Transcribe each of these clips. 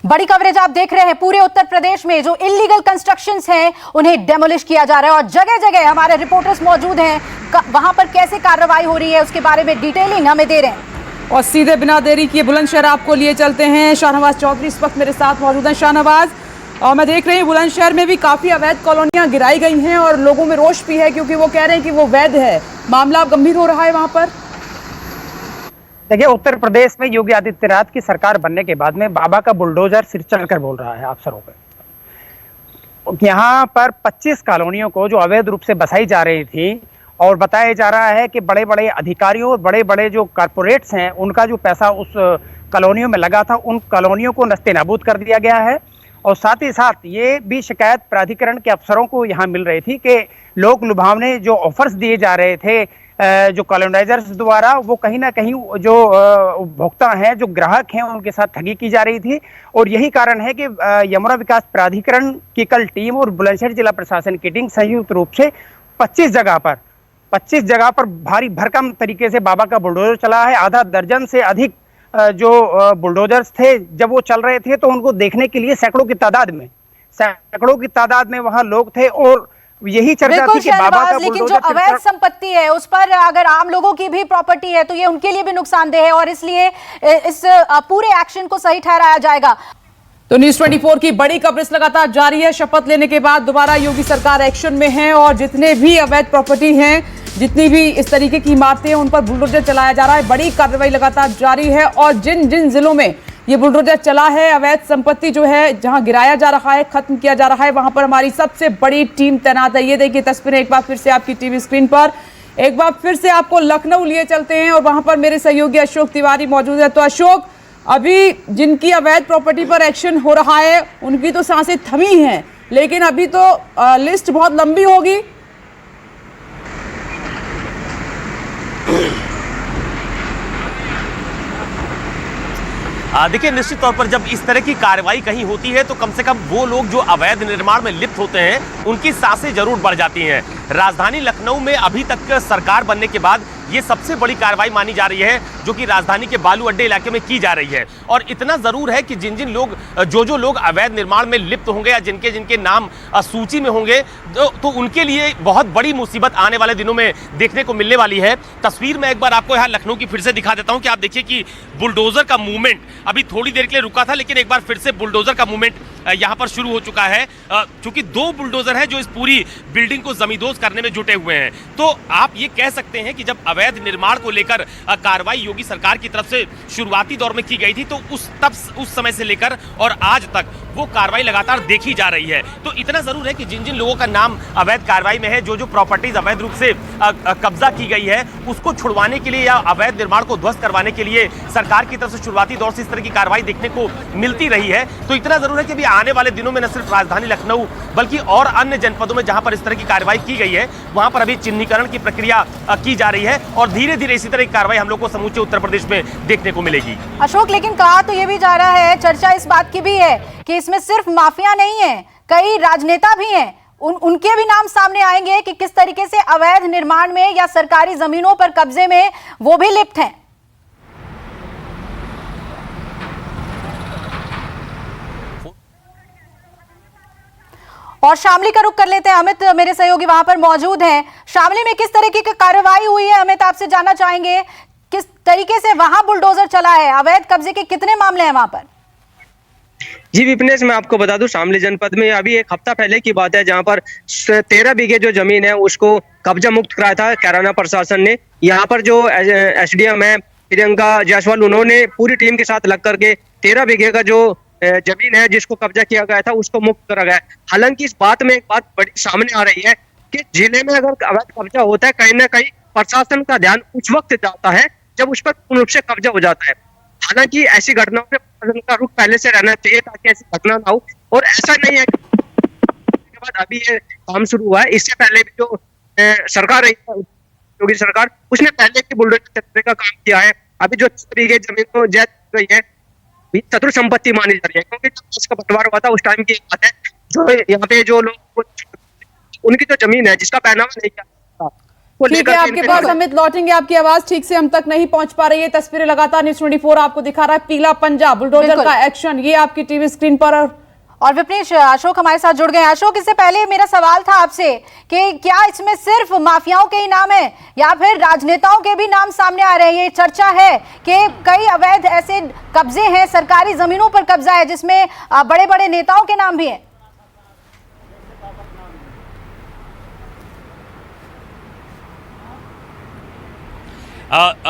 बड़ी कवरेज आप देख रहे हैं पूरे उत्तर प्रदेश में जो इलीगल कंस्ट्रक्शंस हैं उन्हें डेमोलिश किया जा रहा है और जगह जगह हमारे रिपोर्टर्स मौजूद हैं, वहां पर कैसे कार्रवाई हो रही है उसके बारे में डिटेलिंग हमें दे रहे हैं। और सीधे बिना देरी किए बुलंदशहर आपको लिए चलते हैं। शाहनवाज चौधरी इस वक्त मेरे साथ मौजूद हैं। शाहनवाज, और मैं देख रही हूँ बुलंदशहर में भी काफी अवैध कॉलोनियां गिराई गई हैं और लोगों में रोष भी है क्योंकि वो कह रहे हैं कि वो वैध है। मामला गंभीर हो रहा है वहां पर। देखिए, उत्तर प्रदेश में योगी आदित्यनाथ की सरकार बनने के बाद में बाबा का बुलडोजर सिर चढ़कर बोल रहा है अफसरों पे। यहाँ पर 25 कॉलोनियों को जो अवैध रूप से बसाई जा रही थी और बताया जा रहा है कि बड़े बड़े अधिकारियों और बड़े बड़े जो कॉरपोरेट्स हैं उनका जो पैसा उस कॉलोनियों में लगा था, उन कॉलोनियों को नस्ते नाबूद कर दिया गया है। और साथ ही साथ ये भी शिकायत प्राधिकरण के अफसरों को यहाँ मिल रही थी कि लोक लुभावने जो ऑफर्स दिए जा रहे थे जो कॉलोनाइजर्स द्वारा, वो कहीं ना कहीं जो उपभोक्ता हैं, जो ग्राहक हैं, उनके साथ ठगी की जा रही थी। और यही कारण है कि यमुना विकास प्राधिकरण की कल टीम और बुलंदशहर जिला प्रशासन की टीम संयुक्त रूप से 25 जगह पर भारी भरकम तरीके से बाबा का बुलडोजर चला है। आधा दर्जन से अधिक जो बुलडोजर्स थे, जब वो चल रहे थे तो उनको देखने के लिए सैकड़ों की तादाद में वहां लोग थे। और यही चर्चा थी कि बाबा का लेकिन जो अवैध संपत्ति है उस पर अगर आम लोगों की भी प्रॉपर्टी है तो ये उनके लिए भी नुकसानदेह है और इसलिए इस पूरे एक्शन को सही ठहराया जाएगा। तो न्यूज़ 24 की बड़ी कवरेज लगातार जारी है। शपथ लेने के बाद दोबारा योगी सरकार एक्शन में है और जितने भी अवैध प्रॉपर्टी हैं, जितनी भी इस तरीके की इमारतें हैं, उन पर बुलडोजर चलाया जा रहा है। बड़ी कार्रवाई लगातार जारी है और जिन जिन जिलों में ये बुलडोजर चला है, अवैध संपत्ति जो है जहां गिराया जा रहा है, खत्म किया जा रहा है, वहां पर हमारी सबसे बड़ी टीम तैनात है। ये देखिए तस्वीरें एक बार फिर से आपकी टीवी स्क्रीन पर। एक बार फिर से आपको लखनऊ लिए चलते हैं और वहां पर मेरे सहयोगी अशोक तिवारी मौजूद है। तो अशोक, अभी जिनकी अवैध प्रॉपर्टी पर एक्शन हो रहा है उनकी तो सांसें थमी हैं, लेकिन अभी तो लिस्ट बहुत लंबी होगी। देखिए, निश्चित तौर पर जब इस तरह की कार्रवाई कहीं होती है तो कम से कम वो लोग जो अवैध निर्माण में लिप्त होते हैं उनकी सांसें जरूर बढ़ जाती हैं। राजधानी लखनऊ में अभी तक सरकार बनने के बाद ये सबसे बड़ी कार्रवाई मानी जा रही है जो कि राजधानी के बालू अड्डे इलाके में की जा रही है। और इतना जरूर है कि जिन जिन लोग जो लोग अवैध निर्माण में लिप्त होंगे या जिनके जिनके नाम सूची में होंगे तो उनके लिए बहुत बड़ी मुसीबत आने वाले दिनों में देखने को मिलने वाली है। तस्वीर में एक बार आपको यहाँ लखनऊ की फिर से दिखा देता हूँ कि आप देखिए कि बुलडोजर का मूवमेंट अभी थोड़ी देर के लिए रुका था, लेकिन एक बार फिर से बुलडोजर का मूवमेंट यहाँ पर शुरू हो चुका है। क्योंकि 2 बुलडोजर हैं जो इस पूरी बिल्डिंग को जमींदोज करने में जुटे हुए हैं। तो आप ये कह सकते हैं कि जब अवैध निर्माण को लेकर कार्रवाई योगी सरकार की तरफ से शुरुआती दौर में की गई थी तो उस समय से लेकर और आज तक वो कार्रवाई लगातार देखी जा रही है। तो इतना जरूर है कि जिन जिन लोगों का नाम अवैध कार्रवाई में है, जो प्रॉपर्टीज अवैध रूप से कब्जा की गई है, उसको छुड़वाने के लिए या अवैध निर्माण को ध्वस्त करवाने के लिए सरकार की तरफ से शुरुआती दौर से इस तरह की कार्रवाई देखने को मिलती रही है। तो इतना जरूर है कि अभी आने वाले दिनों में न सिर्फ राजधानी लखनऊ बल्कि और अन्य जनपदों में जहां पर इस तरह की कार्रवाई की गई है वहां पर अभी चिन्हीकरण की प्रक्रिया की जा रही है और धीरे धीरे इसी तरह की कार्रवाई हम लोग को समूचे उत्तर प्रदेश में देखने को मिलेगी। अशोक, लेकिन कहा तो ये भी जा रहा है, चर्चा इस बात की भी है कि इसमें सिर्फ माफिया नहीं है, कई राजनेता भी हैं, उनके भी नाम सामने आएंगे कि किस तरीके से अवैध निर्माण में या सरकारी जमीनों पर कब्जे में वो भी लिप्त हैं। और शामली का रुख कर लेते हैं। अमित मेरे सहयोगी वहां पर मौजूद हैं। शामली में किस तरीके की कार्रवाई हुई है, अमित आपसे जानना चाहेंगे किस तरीके से वहां बुलडोजर चला है, अवैध कब्जे के कितने मामले हैं वहां पर? जी विपनेश, मैं आपको बता दूं शामली जनपद में अभी एक हफ्ता पहले की बात है जहां पर 13 बीघे जो जमीन है उसको कब्जा मुक्त कराया था कैराना प्रशासन ने। यहाँ पर जो एसडीएम है प्रियंका जायसवाल, उन्होंने पूरी टीम के साथ लग करके 13 बीघे का जो जमीन है जिसको कब्जा किया गया था उसको मुक्त करा गया। हालांकि इस बात में एक बात बड़ी सामने आ रही है कि जिले में अगर अवैध कब्जा होता है कहीं ना कहीं प्रशासन का ध्यान उस वक्त जाता है जब उस पर पूर्ण रूप से कब्जा हो जाता है। हालांकि ऐसी घटनाओं में प्रशासन का रुख पहले से रहना चाहिए ताकि ऐसी घटना ना हो। और ऐसा नहीं है के बाद अभी ये काम शुरू हुआ है, इससे पहले भी जो सरकार रही योगी सरकार, उसने पहले भी बुलडोजर का काम किया है। अभी जो जमीन को जैद गई है चतुर संपत्ति मानी जा रही है, क्योंकि जब उसका बंटवारा हुआ था उस टाइम की बात है, जो यहाँ पे जो लोग उनकी जो जमीन है जिसका पैनामा नहीं किया था को ठीक है, लेकर आपके पास अमित लौटेंगे। आपकी आवाज ठीक से हम तक नहीं पहुंच पा रही है। तस्वीरें लगातार न्यूज़ 24 आपको दिखा रहा है। पीला पंजा बुलडोजर बिल्कुल। का एक्शन, ये आपकी टीवी स्क्रीन पर। और विपनेश, अशोक हमारे साथ जुड़ गए हैं। अशोक, इससे पहले मेरा सवाल था आपसे कि क्या इसमें सिर्फ माफियाओं के ही नाम है या फिर राजनेताओं के भी नाम सामने आ रहे हैं? ये चर्चा है कि कई अवैध ऐसे कब्जे हैं, सरकारी जमीनों पर कब्जा है जिसमें बड़े बड़े नेताओं के नाम भी हैं।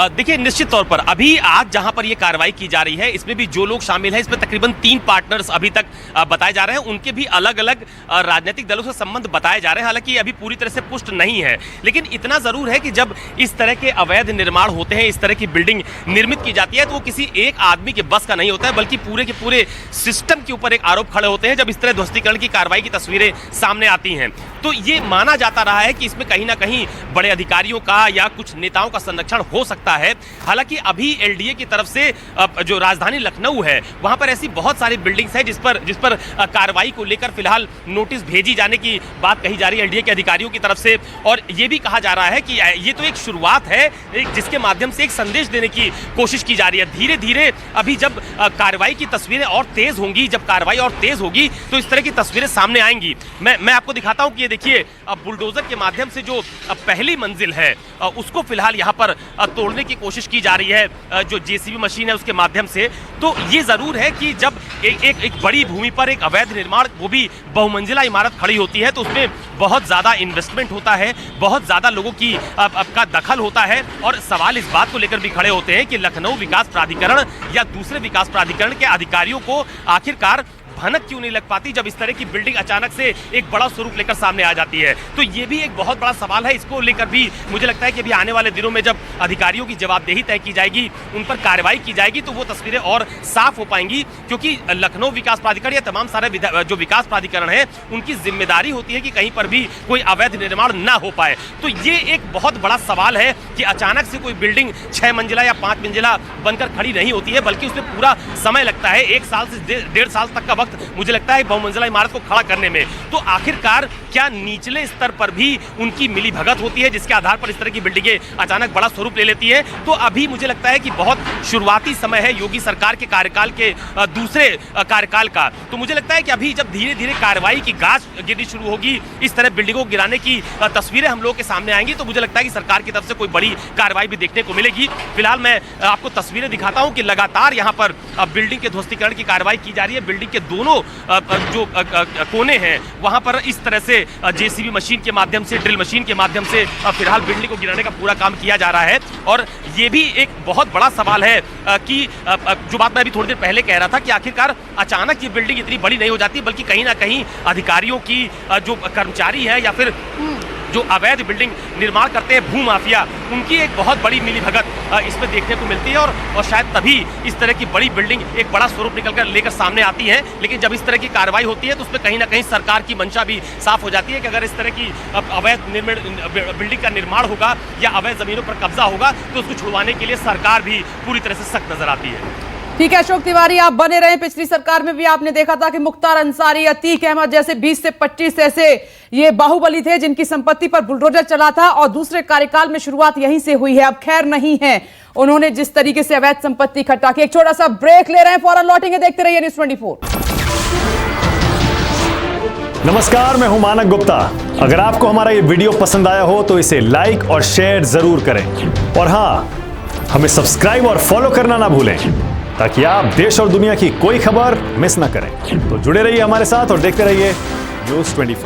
देखिए, निश्चित तौर पर अभी आज जहां पर यह कार्रवाई की जा रही है, इसमें भी जो लोग शामिल हैं, इसमें तकरीबन 3 पार्टनर्स अभी तक बताए जा रहे हैं। उनके भी अलग अलग राजनीतिक दलों से संबंध बताए जा रहे हैं। हालांकि अभी पूरी तरह से पुष्ट नहीं है, लेकिन इतना जरूर है कि जब इस तरह के अवैध निर्माण होते हैं, इस तरह की बिल्डिंग निर्मित की जाती है, तो वो किसी एक आदमी के बस का नहीं होता है, बल्कि पूरे के पूरे सिस्टम के ऊपर एक आरोप खड़े होते हैं। जब इस तरह ध्वस्तीकरण की कार्रवाई की तस्वीरें सामने आती हैं, तो ये माना जाता रहा है कि इसमें कहीं ना कहीं बड़े अधिकारियों का या कुछ नेताओं का संरक्षण हो सकता है। हालांकि अभी एलडीए की तरफ से जो राजधानी लखनऊ है, वहां पर ऐसी बहुत सारी बिल्डिंग्स हैं जिस पर कार्रवाई को लेकर फिलहाल नोटिस भेजी जाने की बात कही जा रही है एलडीए के अधिकारियों की तरफ से। और ये भी कहा जा रहा है कि ये तो एक शुरुआत है, जिसके माध्यम से एक संदेश देने की कोशिश की जा रही है। धीरे धीरे अभी जब कार्रवाई की तस्वीरें और तेज होंगी, जब कार्रवाई और तेज होगी, तो इस तरह की तस्वीरें सामने आएंगी। मैं आपको दिखाता हूं कि ये देखिए, बुलडोजर के माध्यम से जो पहली मंजिल है उसको फिलहाल यहां पर तोड़ने की कोशिश की जा रही है, जो जेसीबी मशीन है उसके माध्यम से। तो ये जरूर है कि जब एक बड़ी भूमि पर एक अवैध निर्माण, वो भी बहुमंजिला इमारत खड़ी होती है, तो उसमें बहुत ज्यादा इन्वेस्टमेंट होता है, बहुत ज्यादा लोगों की का दखल होता है। और सवाल इस बात को लेकर भी खड़े होते हैं कि लखनऊ विकास प्राधिकरण या दूसरे विकास प्राधिकरण के अधिकारियों को आखिरकार भनक क्यों नहीं लग पाती जब इस तरह की बिल्डिंग अचानक से एक बड़ा स्वरूप लेकर सामने आ जाती है। तो ये भी एक बहुत बड़ा सवाल है। इसको लेकर भी मुझे लगता है कि अभी आने वाले दिनों में जब अधिकारियों की जवाबदेही तय की जाएगी, उन पर कार्रवाई की जाएगी, तो वो तस्वीरें और साफ हो पाएंगी। क्योंकि लखनऊ विकास प्राधिकरण या तमाम सारे जो विकास प्राधिकरण है, उनकी जिम्मेदारी होती है कि कहीं पर भी कोई अवैध निर्माण ना हो पाए। तो ये एक बहुत बड़ा सवाल है कि अचानक से कोई बिल्डिंग 6 मंजिला या 5 मंजिला बनकर खड़ी नहीं होती है, बल्कि उसमें पूरा समय लगता है, 1 साल से 1.5 साल तक का वक्त मुझे लगता है बहुमंजिला इमारत को खड़ा करने में। तो आखिरकार क्या निचले स्तर पर भी उनकी मिलीभगत होती है, जिसके आधार पर इस तरह की बिल्डिंगें अचानक बड़ा स्वरूप ले लेती है? तो अभी मुझे लगता है कि बहुत शुरुआती समय है योगी सरकार के कार्यकाल के दूसरे कार्यकाल का। तो मुझे लगता है कि अभी जब धीरे धीरे कार्रवाई की गाज गिरनी शुरू होगी, इस तरह बिल्डिंगों को गिराने की तस्वीरें हम लोगों के सामने आएंगी, तो मुझे लगता है कि सरकार की तरफ से कोई बड़ी कार्रवाई भी देखने को मिलेगी। फिलहाल मैं आपको तस्वीरें दिखाता हूं कि लगातार यहां पर बिल्डिंग के ध्वस्तीकरण की कार्रवाई की जा रही है। बिल्डिंग के दोनों जो कोने हैं, वहां पर इस तरह से जेसीबी मशीन के माध्यम से, ड्रिल मशीन के माध्यम से फिलहाल बिल्डिंग को गिराने का पूरा काम किया जा रहा है। और ये भी एक बहुत बड़ा सवाल है कि जो बात मैं अभी थोड़ी देर पहले कह रहा था कि आखिरकार अचानक ये बिल्डिंग इतनी बड़ी नहीं हो जाती, बल्कि कहीं ना कहीं अधिकारियों की जो कर्मचारी है या फिर जो अवैध बिल्डिंग निर्माण करते हैं भू माफिया, उनकी एक बहुत बड़ी मिलीभगत इसमें देखने को मिलती है। और शायद तभी इस तरह की बड़ी बिल्डिंग एक बड़ा स्वरूप निकलकर लेकर सामने आती है। लेकिन जब इस तरह की कार्रवाई होती है, तो उसमें कहीं ना कहीं सरकार की मंशा भी साफ हो जाती है कि अगर इस तरह की अवैध बिल्डिंग का निर्माण होगा या अवैध जमीनों पर कब्जा होगा, तो उसको छुड़वाने के लिए सरकार भी पूरी तरह से सख्त नजर आती है। ठीक है अशोक तिवारी, आप बने रहे। पिछली सरकार में भी आपने देखा था कि मुख्तार अंसारी, अतीक अहमद जैसे 20 से 25 ऐसे ये बाहुबली थे जिनकी संपत्ति पर बुलडोजर चला था, और दूसरे कार्यकाल में शुरुआत यहीं से हुई है। अब खैर नहीं है, उन्होंने जिस तरीके से अवैध संपत्ति इकट्ठा की। एक छोटा सा ब्रेक ले रहे हैं, फौरन लौटेंगे, देखते रहिए न्यूज़ 24। नमस्कार, मैं हूं मानक गुप्ता। अगर आपको हमारा ये वीडियो पसंद आया हो तो इसे लाइक और शेयर जरूर करें, और हां, हमें सब्सक्राइब और फॉलो करना ना भूलें, ताकि आप देश और दुनिया की कोई खबर मिस ना करें। तो जुड़े रहिए हमारे साथ और देखते रहिए न्यूज़ 24।